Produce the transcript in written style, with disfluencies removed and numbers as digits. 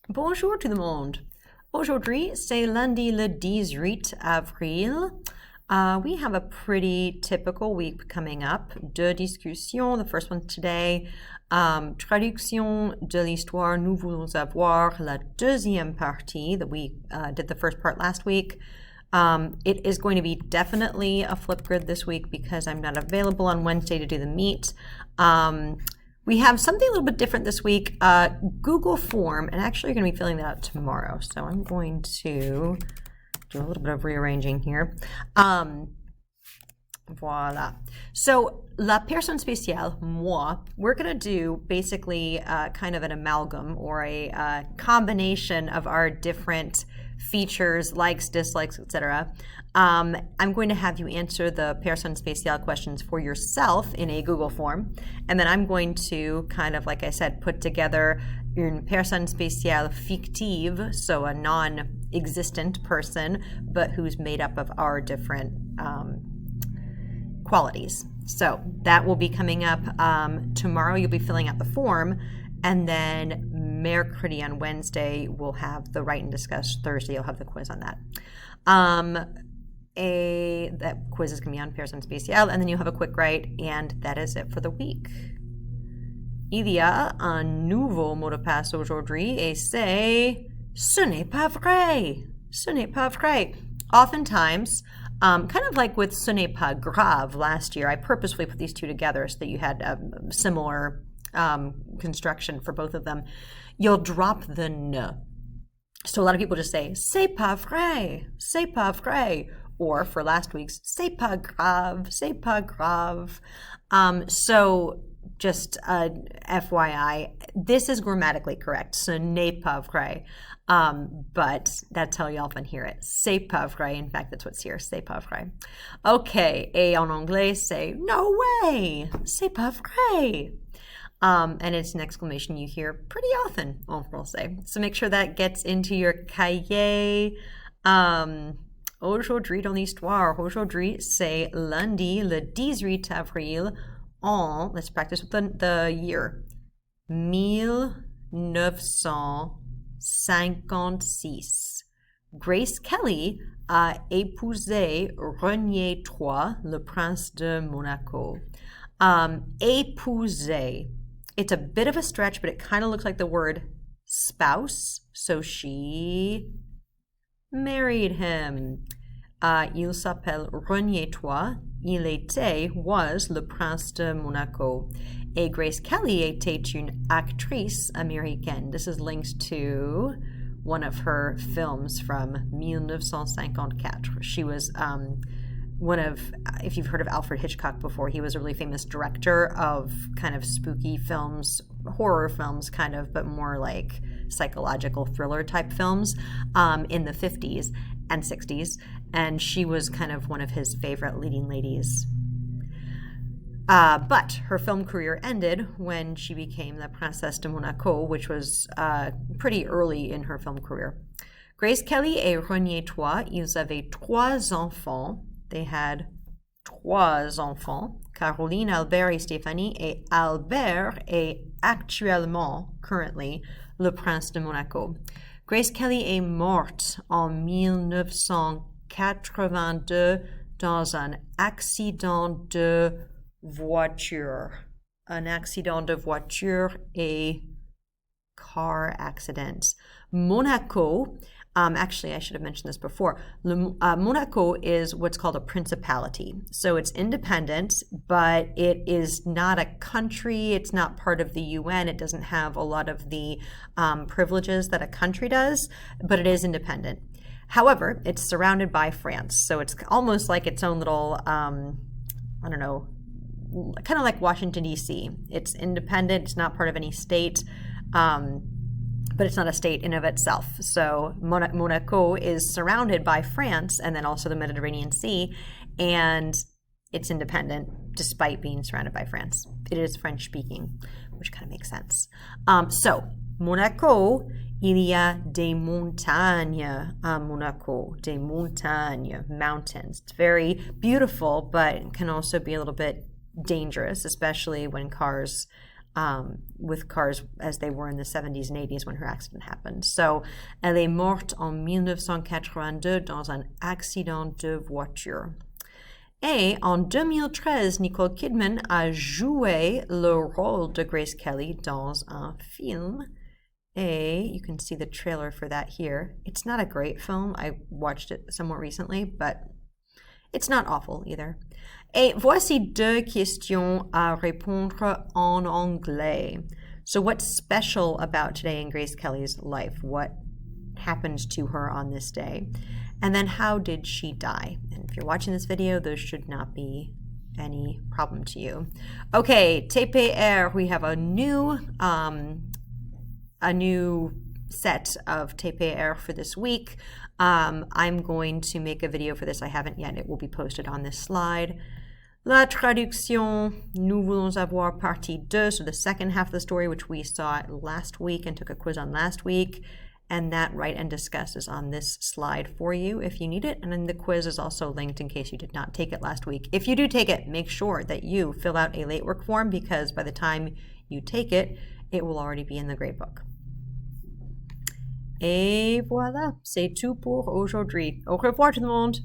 Bonjour tout le monde. Aujourd'hui, c'est lundi le 18 avril. We have a pretty typical week coming up. Deux discussions, the first one today. Traduction de l'histoire, nous voulons avoir la deuxième partie that we did the first part last week. It is going to be definitely a Flipgrid this week because I'm not available on Wednesday to do the meet. We have something a little bit different this week, Google form, and actually you're going to be filling that out tomorrow. So I'm going to do a little bit of rearranging here. Voila. So, la personne spéciale, moi, we're going to do basically kind of an amalgam or a combination of our different features, likes, dislikes, etc. I'm going to have you answer the personne spéciale questions for yourself in a Google form. And then I'm going to kind of, like I said, put together une personne spéciale fictive, so a non-existent person, but who's made up of our different qualities. So that will be coming up tomorrow. You'll be filling out the form, and then mercredi on Wednesday we'll have the write and discuss. Thursday you'll have the quiz on that. That quiz is going to be on personne spéciale, and then you'll have a quick write, and that is it for the week. Il y a un nouveau mot de passe aujourd'hui, et c'est ce n'est pas vrai. Ce n'est pas vrai. Oftentimes, kind of like with ce n'est pas grave last year, I purposefully put these two together so that you had a similar construction for both of them. You'll drop the n. So a lot of people just say, c'est pas vrai, c'est pas vrai. Or for last week's, c'est pas grave, c'est pas grave. So just FYI, this is grammatically correct. Ce n'est pas vrai. But that's how you often hear it. C'est pas vrai. In fact, that's what's here. C'est pas vrai. Okay. Et en anglais, say, no way. C'est pas vrai. And it's an exclamation you hear pretty often en français. So make sure that gets into your cahier. Aujourd'hui dans l'histoire. Aujourd'hui, c'est lundi, le 18 avril, en, let's practice with the year, 1956. Grace Kelly a épousé Renier III, le prince de Monaco. Épousé. It's a bit of a stretch, but it kind of looks like the word spouse. So she married him. Il s'appelle Renier III. Was le prince de Monaco. Et Grace Kelly était une actrice américaine. This is linked to one of her films from 1954. She was one of, if you've heard of Alfred Hitchcock before, he was a really famous director of kind of spooky films, horror films kind of, but more like psychological thriller type films in the 50s and 60s, and she was kind of one of his favorite leading ladies. But her film career ended when she became the Princesse de Monaco, which was pretty early in her film career. Grace Kelly et Renier III, ils avaient 3 enfants. They had 3 enfants. Caroline, Albert et Stéphanie, et Albert est actuellement, currently, le prince de Monaco. Grace Kelly est morte en 1982 dans un accident de voiture. Un accident de voiture, a car accident. Monaco, actually I should have mentioned this before, Monaco is what's called a principality. So it's independent, but it is not a country, it's not part of the UN, it doesn't have a lot of the privileges that a country does, but it is independent. However, it's surrounded by France, so it's almost like its own little, I don't know, kind of like Washington, D.C. It's independent, it's not part of any state, but it's not a state in of itself. So Monaco is surrounded by France and then also the Mediterranean Sea, and it's independent despite being surrounded by France. It is French-speaking, which kind of makes sense. So, Monaco, il y a des montagnes à Monaco, des montagnes, mountains. It's very beautiful, but it can also be a little bit dangerous, especially when cars with cars as they were in the 70s and 80s when her accident happened. So, elle est morte en 1982 dans un accident de voiture. Et en 2013, Nicole Kidman a joué le rôle de Grace Kelly dans un film. Et you can see the trailer for that here. It's not a great film. I watched it somewhat recently, but it's not awful either. Et voici deux questions à répondre en anglais. So what's special about today in Grace Kelly's life? What happened to her on this day? And then how did she die? And if you're watching this video, those should not be any problem to you. Okay, TPR, we have a new set of TPR for this week. I'm going to make a video for this. I haven't yet. It will be posted on this slide. La traduction, nous voulons avoir partie 2, so the second half of the story, which we saw last week and took a quiz on last week. And that Write and Discuss is on this slide for you if you need it. And then the quiz is also linked in case you did not take it last week. If you do take it, make sure that you fill out a late work form because by the time you take it, it will already be in the gradebook. Et voilà, c'est tout pour aujourd'hui. Au revoir tout le monde.